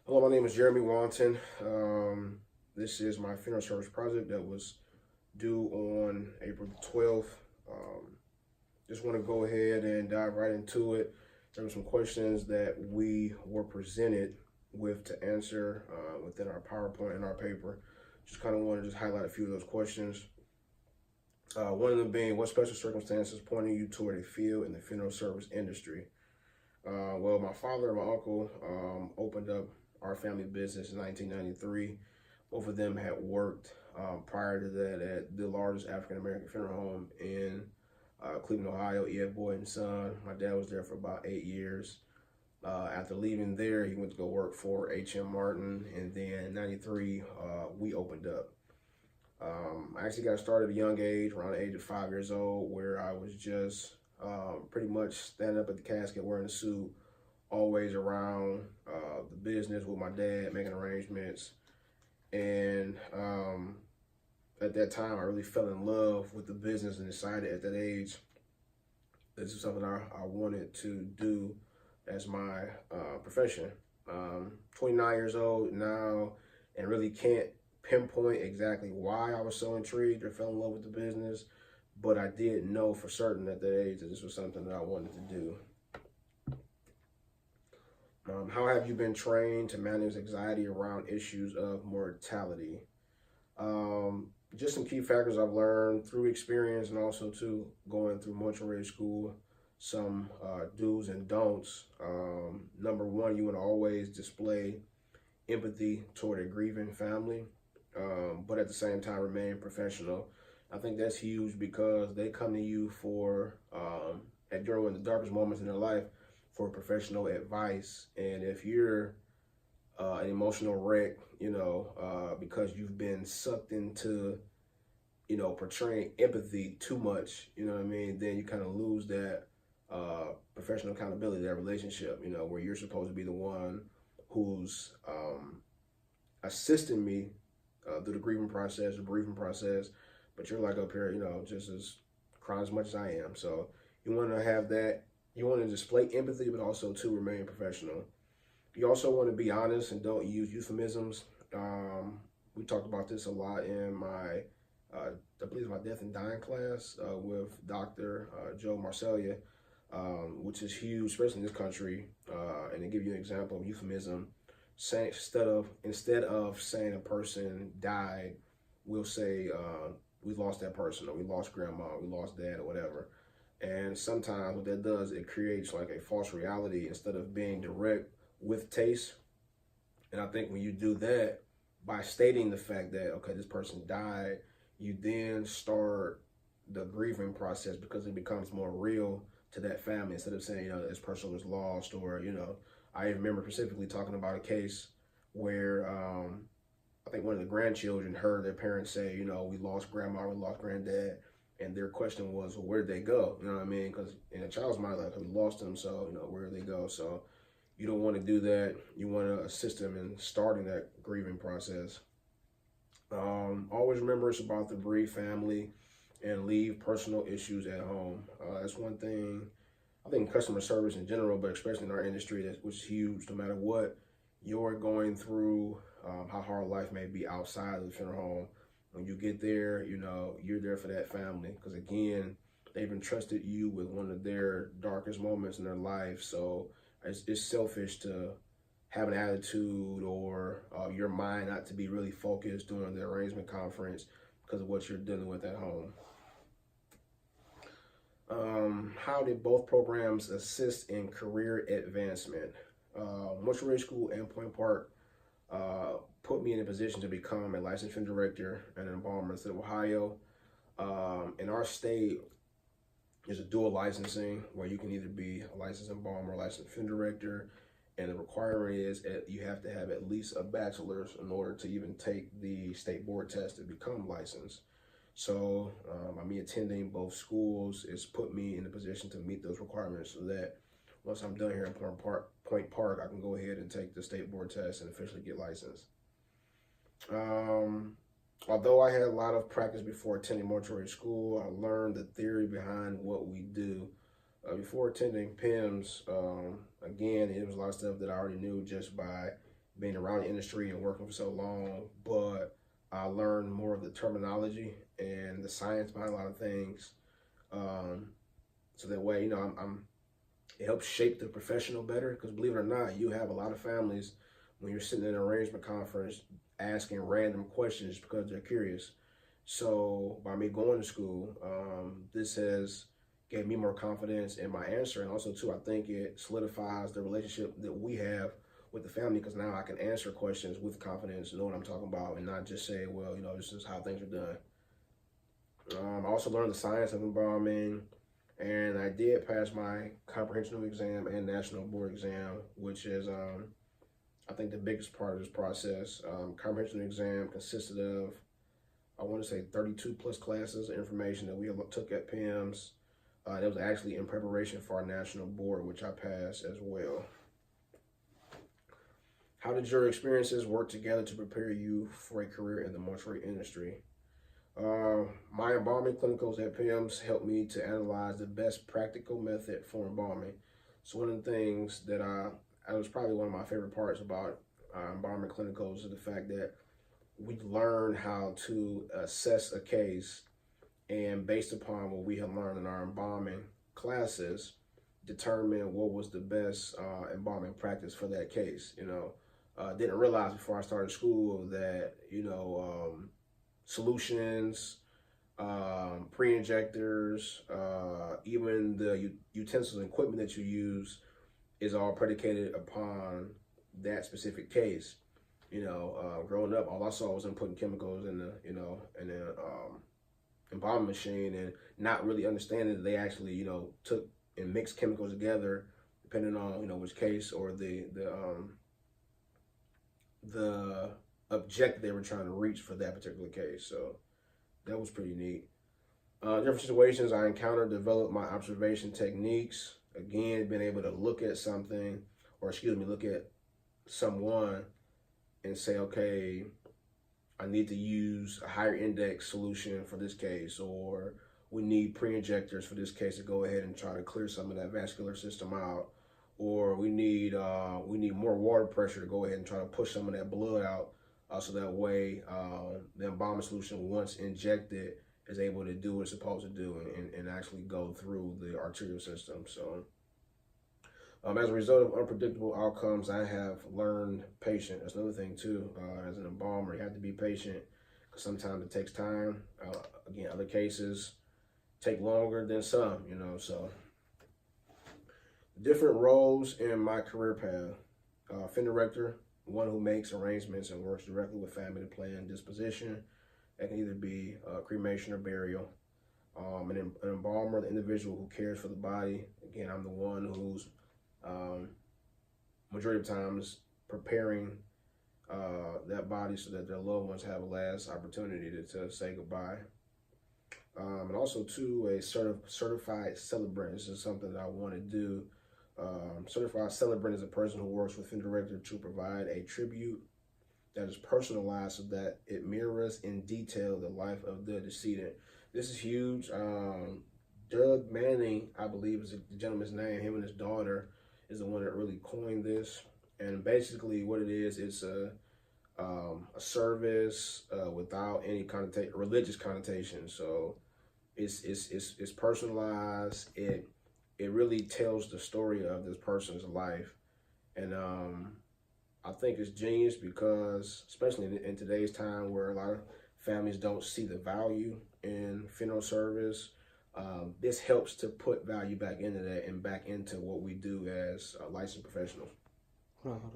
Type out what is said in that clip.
Hello, my name is Jeremy Wanton. This is my funeral service project that was due on April the 12th. Just want to go ahead and dive right into it. There were some questions that we were presented with to answer within our PowerPoint and our paper. Just kind of want to just highlight a few of those questions. One of them being, what special circumstances pointed you toward a field in the funeral service industry? Well, my father and my uncle opened up our family business in 1993. Both of them had worked prior to that at the largest African American funeral home in Cleveland, Ohio, E.F. Boyd and Son. My dad was there for about 8 years. After leaving there, he went to go work for H.M. Martin, and then in '93, we opened up. I actually got started at a young age, around the age of 5 years old, where I was just pretty much standing up at the casket wearing a suit, always around the business with my dad, making arrangements. And at that time, I really fell in love with the business and decided at that age, this is something I wanted to do as my profession. 29 years old now, and really can't pinpoint exactly why I was so intrigued or fell in love with the business, but I did know for certain at that age that this was something that I wanted to do. How have you been trained to manage anxiety around issues of mortality? Just some key factors I've learned through experience and also too going through mortuary school, some do's and don'ts. Number one, you want to always display empathy toward a grieving family, but at the same time remain professional. I think that's huge because they come to you for, during one of the darkest moments in their life, for professional advice. And if you're an emotional wreck, because you've been sucked into, portraying empathy too much, you know what I mean, then you kind of lose that professional accountability, that relationship, where you're supposed to be the one who's assisting me through the grieving process, the bereavement process, but you're like up here, just as crying as much as I am. So you want to have that. You want to display empathy, but also to remain professional. You also want to be honest and don't use euphemisms. We talked about this a lot in my, I believe my death and dying class with Dr. Joe Marcellia, which is huge, especially in this country. And to give you an example of euphemism, instead of saying a person died, we'll say we lost that person, or we lost grandma, we lost dad, or whatever. And sometimes what that does, it creates like a false reality instead of being direct with taste. And I think when you do that, by stating the fact that, okay, this person died, you then start the grieving process because it becomes more real to that family instead of saying, this person was lost, or, I remember specifically talking about a case where I think one of the grandchildren heard their parents say, we lost grandma, we lost granddad. And their question was, well, where did they go? You know what I mean? Because in a child's mind, like, we lost them, so, where did they go? So you don't want to do that. You want to assist them in starting that grieving process. Always remember it's about the bereaved family and leave personal issues at home. That's one thing, I think, customer service in general, but especially in our industry, which is huge. No matter what you're going through, how hard life may be outside of the funeral home, when you get there, you're there for that family. Because again, they've entrusted you with one of their darkest moments in their life. So it's selfish to have an attitude or your mind not to be really focused during the arrangement conference because of what you're dealing with at home. How did both programs assist in career advancement? Mortuary School and Point Park put me in a position to become a licensed funeral director and an embalmer in the state of Ohio. In our state, there's a dual licensing where you can either be a licensed embalmer or a licensed funeral director, and the requirement is that you have to have at least a bachelor's in order to even take the state board test to become licensed. So me attending both schools has put me in a position to meet those requirements so that once I'm done here in Point Park, I can go ahead and take the state board test and officially get licensed. Although I had a lot of practice before attending mortuary school, I learned the theory behind what we do. Before attending PIMS, again, it was a lot of stuff that I already knew just by being around the industry and working for so long, but I learned more of the terminology and the science behind a lot of things. So that way, it helps shape the professional better. Because believe it or not, you have a lot of families when you're sitting in an arrangement conference asking random questions because they're curious. So by me going to school, this has gave me more confidence in my answer, and also too, I think it solidifies the relationship that we have with the family, because now I can answer questions with confidence, know what I'm talking about, and not just say, well, this is how things are done. I also learned the science of embalming, and I did pass my comprehensive exam and national board exam, which is, I think, the biggest part of this process. Comprehensive exam consisted of, I want to say, 32 plus classes of information that we took at PIMS. That was actually in preparation for our national board, which I passed as well. How did your experiences work together to prepare you for a career in the mortuary industry? My embalming clinicals at PIMS helped me to analyze the best practical method for embalming. So one of the things that was probably one of my favorite parts about embalming clinicals is the fact that we learn how to assess a case, and based upon what we had learned in our embalming classes, determine what was the best embalming practice for that case. Didn't realize before I started school that, solutions, pre-injectors, even the utensils and equipment that you use is all predicated upon that specific case. Growing up, all I saw was them putting chemicals in the embalming machine, and not really understanding that they actually, took and mixed chemicals together, depending on, which case or the objective they were trying to reach for that particular case. So that was pretty neat. Different situations I encountered, developed my observation techniques. Again, being able to look at something, or look at someone and say, okay, I need to use a higher index solution for this case, or we need pre-injectors for this case to go ahead and try to clear some of that vascular system out, or we need more water pressure to go ahead and try to push some of that blood out, so that way the embalming solution, once injected, is able to do what it's supposed to do and actually go through the arterial system. So as a result of unpredictable outcomes, I have learned patience. That's another thing too. As an embalmer, you have to be patient, because sometimes it takes time. Again, other cases take longer than some, so. Different roles in my career path. Funeral director, one who makes arrangements and works directly with family to plan disposition. That can either be cremation or burial. An embalmer, the individual who cares for the body. Again, I'm the one who's majority of times preparing that body so that their loved ones have a last opportunity to say goodbye. And also too, a certified celebrant. This is something that I want to do. Certified celebrant is a person who works with funeral director to provide a tribute that is personalized so that it mirrors in detail the life of the decedent. This is huge. Doug Manning, I believe is the gentleman's name. Him and his daughter is the one that really coined this. And basically what it is, it's a service without any religious connotation. So it's personalized. It really tells the story of this person's life. And I think it's genius, because especially in today's time where a lot of families don't see the value in funeral service, this helps to put value back into that and back into what we do as licensed professionals. Hold on.